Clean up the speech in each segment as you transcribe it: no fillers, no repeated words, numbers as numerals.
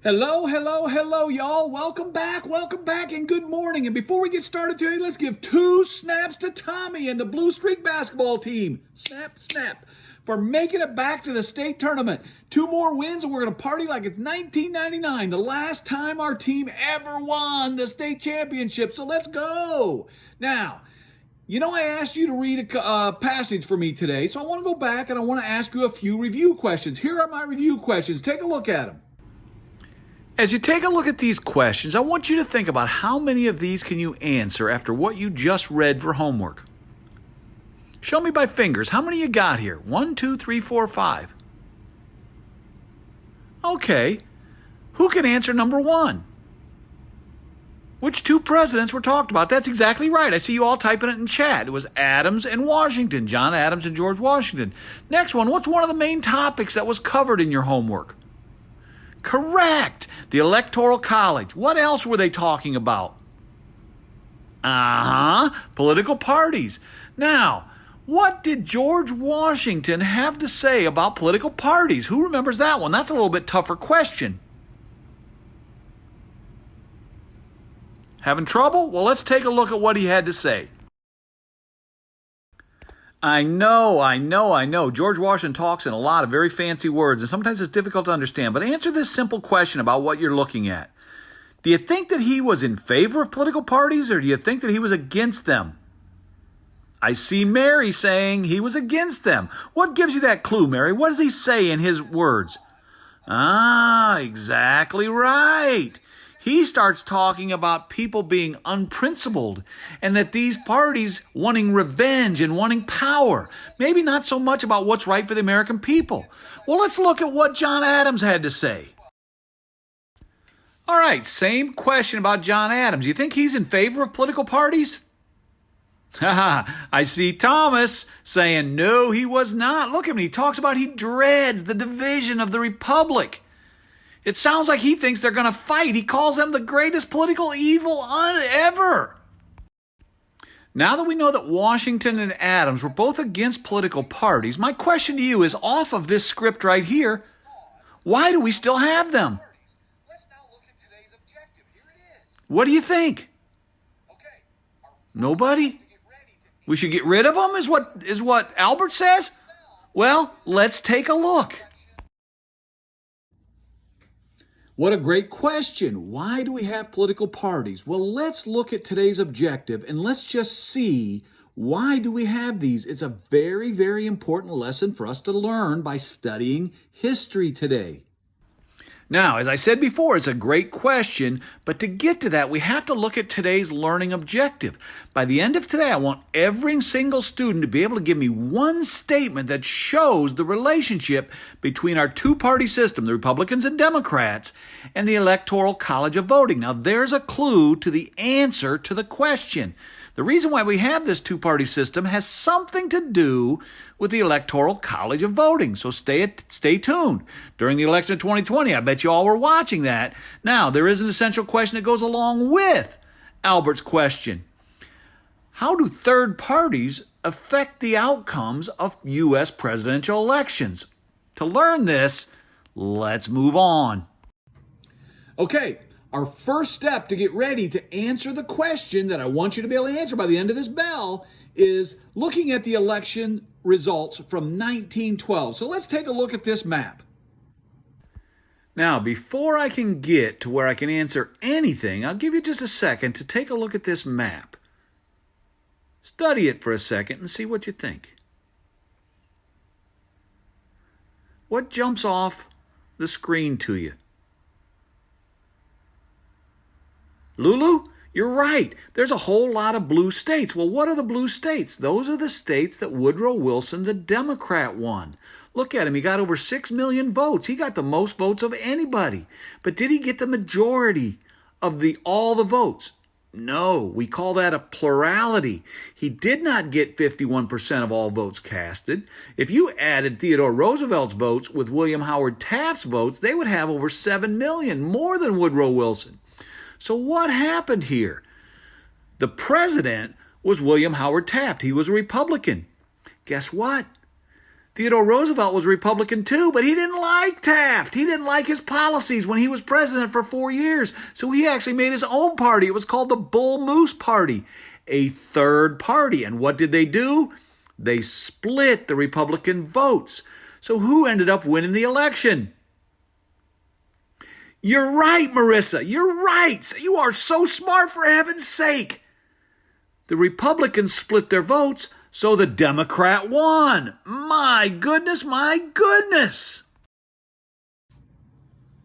Hello, hello, hello, y'all. Welcome back, and good morning. And before we get started today, let's give 2 snaps to Tommy and the Blue Streak basketball team. Snap, snap. For making it back to the state tournament. 2 more wins, and we're going to party like it's 1999, the last time our team ever won the state championship. So let's go. Now, I asked you to read a passage for me today, so I want to go back and I want to ask you a few review questions. Here are my review questions. Take a look at them. As you take a look at these questions, I want you to think about how many of these can you answer after what you just read for homework. Show me by fingers. How many you got here? 1, 2, 3, 4, 5. Okay. Who can answer number 1? Which 2 presidents were talked about? That's exactly right. I see you all typing it in chat. It was Adams and Washington. John Adams and George Washington. Next one. What's one of the main topics that was covered in your homework? Correct. The Electoral College. What else were they talking about? Political parties. Now, what did George Washington have to say about political parties? Who remembers that one? That's a little bit tougher question. Having trouble? Well, let's take a look at what he had to say. I know. George Washington talks in a lot of very fancy words, and sometimes it's difficult to understand. But answer this simple question about what you're looking at. Do you think that he was in favor of political parties, or do you think that he was against them? I see Mary saying he was against them. What gives you that clue, Mary? What does he say in his words? Exactly right. He starts talking about people being unprincipled and that these parties wanting revenge and wanting power. Maybe not so much about what's right for the American people. Well, let's look at what John Adams had to say. All right, same question about John Adams. You think he's in favor of political parties? I see Thomas saying no, he was not. Look at him. He talks about he dreads the division of the republic. It sounds like he thinks they're going to fight. He calls them the greatest political evil ever. Now that we know that Washington and Adams were both against political parties, my question to you is off of this script right here. Why do we still have them? What do you think? Nobody? We should get rid of them is what Albert says? Well, let's take a look. What a great question. Why do we have political parties? Well, let's look at today's objective and let's just see why do we have these. It's a very, very important lesson for us to learn by studying history today. Now, as I said before, it's a great question, but to get to that, we have to look at today's learning objective. By the end of today, I want every single student to be able to give me one statement that shows the relationship between our two-party system, the Republicans and Democrats, and the Electoral College of Voting. Now, there's a clue to the answer to the question. The reason why we have this two-party system has something to do with the Electoral College of Voting. So stay tuned. During the election of 2020, I bet you all were watching that. Now, there is an essential question that goes along with Albert's question. How do third parties affect the outcomes of U.S. presidential elections? To learn this, let's move on. Okay. Our first step to get ready to answer the question that I want you to be able to answer by the end of this bell is looking at the election results from 1912. So let's take a look at this map. Now, before I can get to where I can answer anything, I'll give you just a second to take a look at this map. Study it for a second and see what you think. What jumps off the screen to you? Lulu, you're right. There's a whole lot of blue states. Well, what are the blue states? Those are the states that Woodrow Wilson, the Democrat, won. Look at him. He got over 6 million votes. He got the most votes of anybody. But did he get the majority of all the votes? No, we call that a plurality. He did not get 51% of all votes casted. If you added Theodore Roosevelt's votes with William Howard Taft's votes, they would have over 7 million, more than Woodrow Wilson. So what happened here? The president was William Howard Taft. He was a Republican. Guess what? Theodore Roosevelt was a Republican too, but he didn't like Taft. He didn't like his policies when he was president for 4 years. So he actually made his own party. It was called the Bull Moose Party, a third party. And what did they do? They split the Republican votes. So who ended up winning the election? You're right, Marissa. You're right. You are so smart, for heaven's sake. The Republicans split their votes, so the Democrat won. My goodness, my goodness.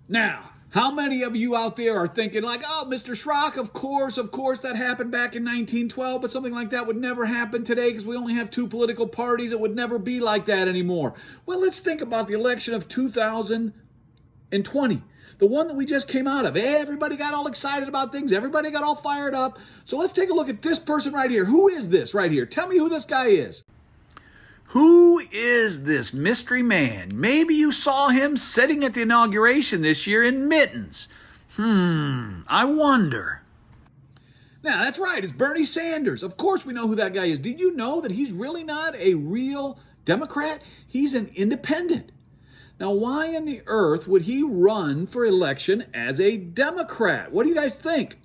Now, how many of you out there are thinking like, oh, Mr. Schrock, of course, that happened back in 1912, but something like that would never happen today because we only have two political parties. It would never be like that anymore. Well, let's think about the election of 2020. The one that we just came out of. Everybody got all excited about things. Everybody got all fired up. So let's take a look at this person right here. Who is this right here? Tell me who this guy is. Who is this mystery man? Maybe you saw him sitting at the inauguration this year in mittens. I wonder. Now, that's right. It's Bernie Sanders. Of course we know who that guy is. Did you know that he's really not a real Democrat? He's an independent. Now, why in the earth would he run for election as a Democrat? What do you guys think?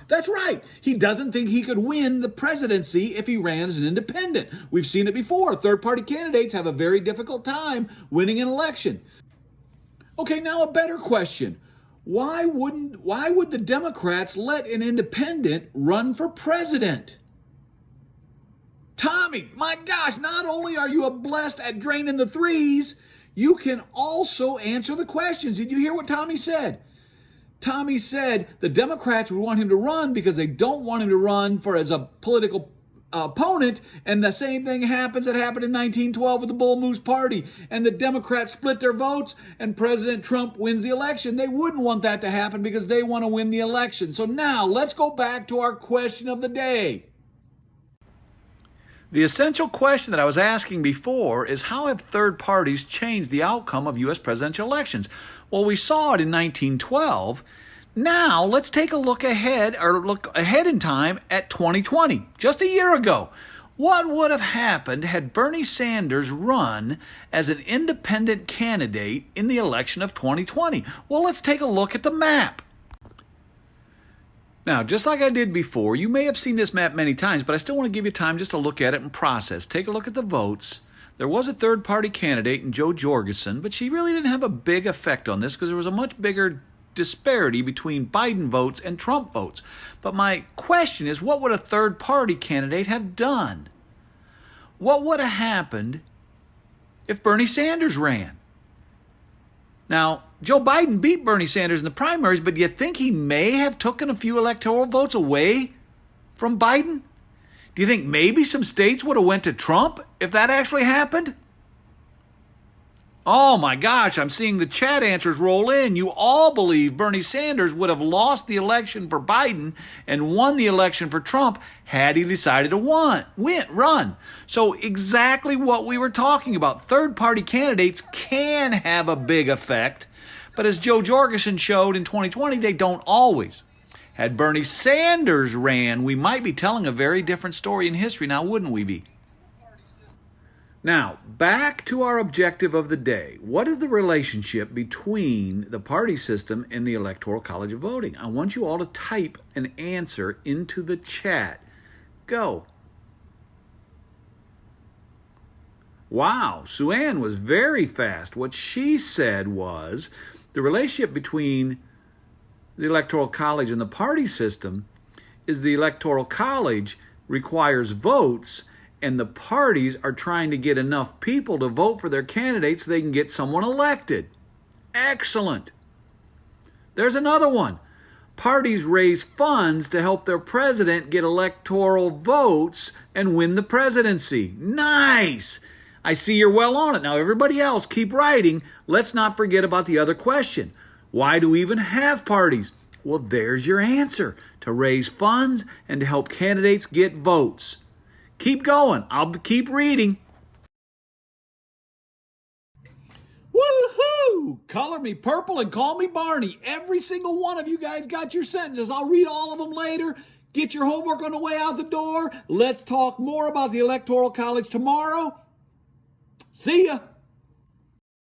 That's right. He doesn't think he could win the presidency if he ran as an independent. We've seen it before. Third-party candidates have a very difficult time winning an election. Okay, now a better question. Why would the Democrats let an independent run for president? Tommy, my gosh, not only are you blessed at draining the threes, you can also answer the questions. Did you hear what Tommy said? Tommy said the Democrats would want him to run because they don't want him to run as a political opponent, and the same thing happened in 1912 with the Bull Moose Party, and the Democrats split their votes, and President Trump wins the election. They wouldn't want that to happen because they want to win the election. So now let's go back to our question of the day. The essential question that I was asking before is, how have third parties changed the outcome of U.S. presidential elections? Well, we saw it in 1912. Now, let's take a look ahead in time at 2020, just a year ago. What would have happened had Bernie Sanders run as an independent candidate in the election of 2020? Well, let's take a look at the map. Now, just like I did before, you may have seen this map many times, but I still want to give you time just to look at it and process. Take a look at the votes. There was a third-party candidate in Jo Jorgensen, but she really didn't have a big effect on this because there was a much bigger disparity between Biden votes and Trump votes. But my question is, what would a third-party candidate have done? What would have happened if Bernie Sanders ran? Now, Joe Biden beat Bernie Sanders in the primaries, but do you think he may have taken a few electoral votes away from Biden? Do you think maybe some states would have went to Trump if that actually happened? Oh my gosh, I'm seeing the chat answers roll in. You all believe Bernie Sanders would have lost the election for Biden and won the election for Trump had he decided to run. So exactly what we were talking about. Third-party candidates can have a big effect, but as Jo Jorgensen showed in 2020, they don't always. Had Bernie Sanders ran, we might be telling a very different story in history now, wouldn't we be? Now, back to our objective of the day. What is the relationship between the party system and the Electoral College of Voting? I want you all to type an answer into the chat. Go. Wow, Sue Ann was very fast. What she said was the relationship between the Electoral College and the party system is the Electoral College requires votes, and the parties are trying to get enough people to vote for their candidates so they can get someone elected. Excellent. There's another one. Parties raise funds to help their president get electoral votes and win the presidency. Nice. I see you're well on it. Now, everybody else, keep writing. Let's not forget about the other question. Why do we even have parties? Well, there's your answer. To raise funds and to help candidates get votes. Keep going. I'll keep reading. Woohoo! Color me purple and call me Barney. Every single one of you guys got your sentences. I'll read all of them later. Get your homework on the way out the door. Let's talk more about the Electoral College tomorrow. See ya!